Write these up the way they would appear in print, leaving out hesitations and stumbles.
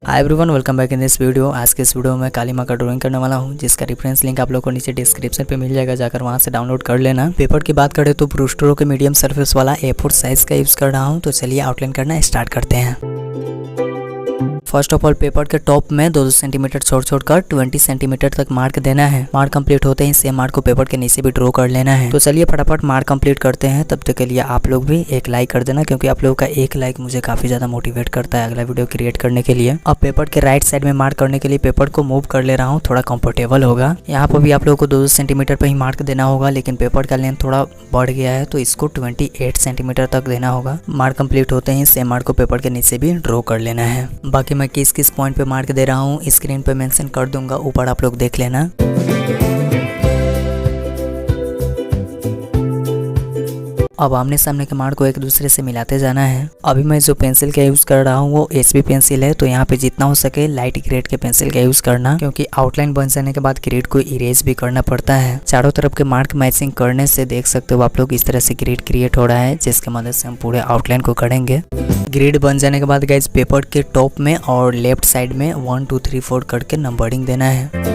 Hi everyone, welcome back in this video. आज के इस वीडियो में काली माँ का ड्राइंग करने वाला हूँ, जिसका रेफरेंस लिंक आप लोगों को नीचे डिस्क्रिप्शन पे मिल जाएगा, जाकर वहाँ से डाउनलोड कर लेना। पेपर की बात करें तो ब्रूस्टरो के मीडियम सरफेस वाला A4 साइज का यूज़ कर रहा हूँ। तो चलिए आउटलाइन करना स्टार्ट करते हैं। फर्स्ट ऑफ ऑल पेपर के टॉप में 2-2 सेंटीमीटर छोड़ कर 20 सेंटीमीटर तक मार्क देना है। मार्क कंप्लीट होते ही सेम मार्क को पेपर के नीचे भी ड्रॉ कर लेना है। तो चलिए फटाफट मार्क कंप्लीट करते हैं। तब तक के लिए आप लोग भी एक लाइक कर देना, क्योंकि आप लोगों का एक लाइक मुझे काफी ज्यादा मोटिवेट करता है अगला वीडियो क्रिएट करने के लिए। अब पेपर के राइट साइड में मार्क करने के लिए पेपर को मूव कर ले रहा हूँ, थोड़ा कंफर्टेबल होगा। यहाँ पर भी आप लोगों को 2-2 सेंटीमीटर पे ही मार्क देना होगा, लेकिन पेपर का लेंथ थोड़ा बढ़ गया है तो इसको 28 सेंटीमीटर तक देना होगा। मार्क कंप्लीट होते ही सेम मार्क को पेपर के नीचे भी ड्रॉ कर लेना है। बाकी मैं किस किस पॉइंट पे मार्क दे रहा हूँ स्क्रीन पे मेंशन कर दूंगा, ऊपर आप लोग देख लेना। अब आमने सामने के मार्क को एक दूसरे से मिलाते जाना है। अभी मैं जो पेंसिल का यूज कर रहा हूँ वो HB पेंसिल है, तो यहाँ पे जितना हो सके लाइट ग्रेड के पेंसिल का यूज करना, क्योंकि आउटलाइन बन जाने के बाद ग्रेड को इरेज भी करना पड़ता है। चारों तरफ के मार्क मैचिंग करने से देख सकते हो आप लोग इस तरह से ग्रेड क्रिएट हो रहा है, जिसके मदद से हम पूरे आउटलाइन को करेंगे। ग्रेड बन जाने के बाद गाइस पेपर के टॉप में और लेफ्ट साइड में 1 2 3 4 करके नंबरिंग देना है।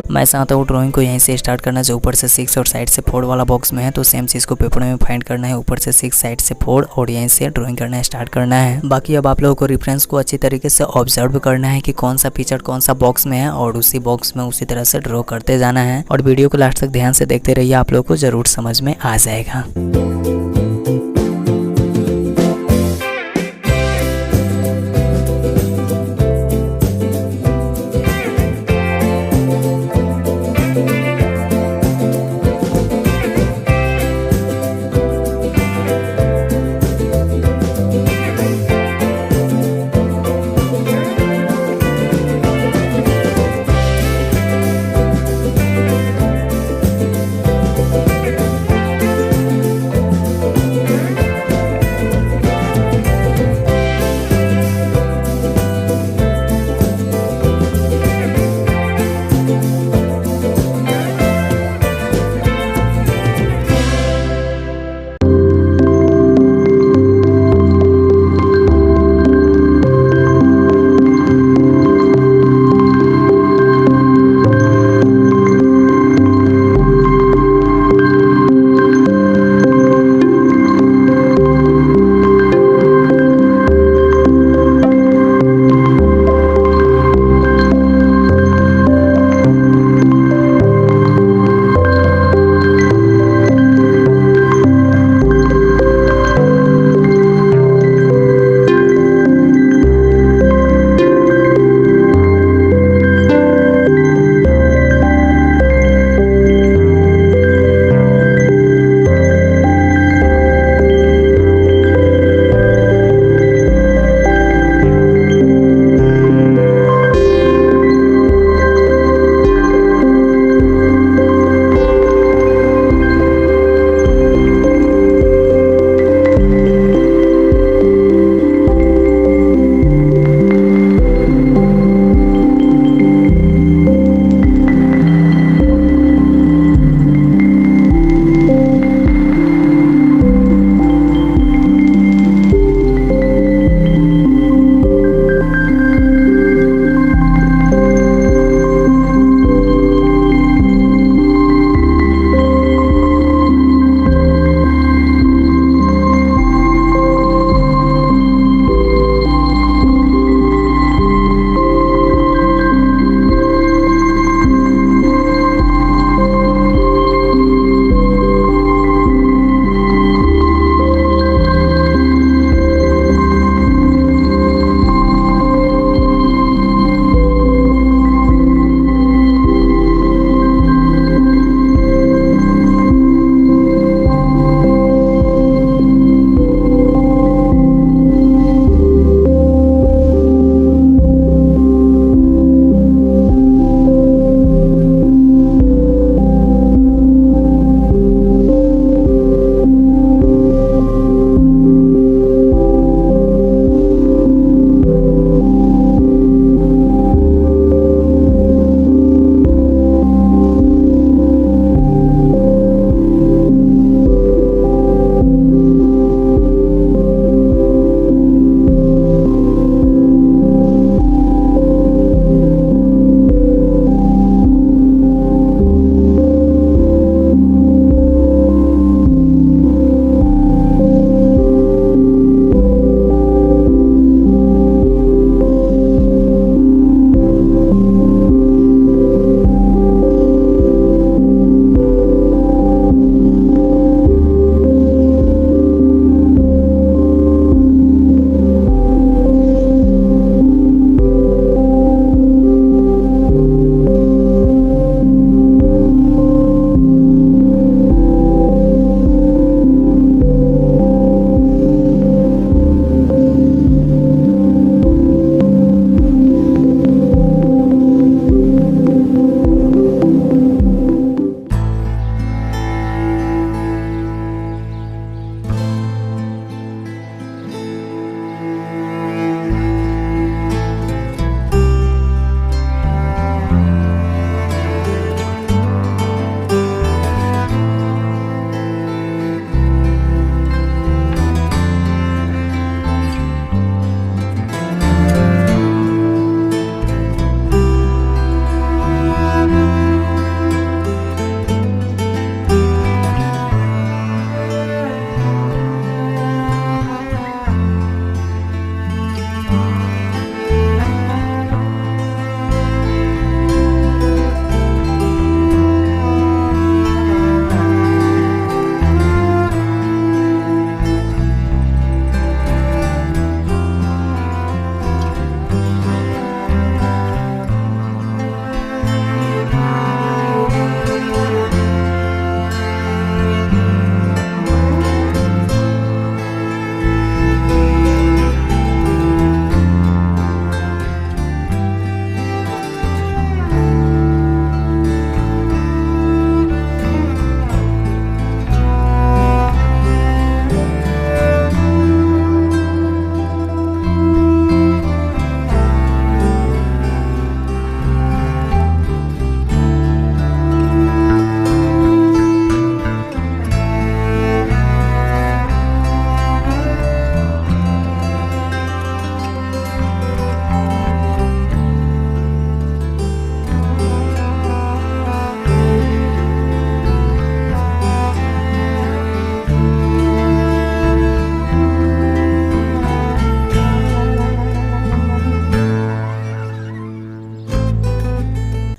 मैं चाहता हूँ ड्राइंग को यहीं से स्टार्ट करना, जो ऊपर से 6 और साइड से 4 वाला बॉक्स में है, तो सेम चीज़ को पेपर में फाइंड करना है। ऊपर से 6 साइड से 4 और यहीं से ड्राइंग करना स्टार्ट करना है। बाकी अब आप लोगों को रेफरेंस को अच्छी तरीके से ऑब्जर्व करना है कि कौन सा पिक्चर कौन सा बॉक्स में है, और उसी बॉक्स में उसी तरह से ड्रॉ करते जाना है। और वीडियो को लास्ट तक ध्यान से देखते रहिए, आप लोगों को जरूर समझ में आ जाएगा।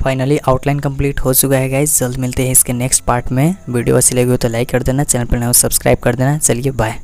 फाइनली आउटलाइन कंप्लीट हो चुका है गाइस। जल्द मिलते हैं इसके नेक्स्ट पार्ट में। वीडियो अच्छी लगी हो तो लाइक कर देना, चैनल पर नया हो सब्सक्राइब कर देना। चलिए बाय।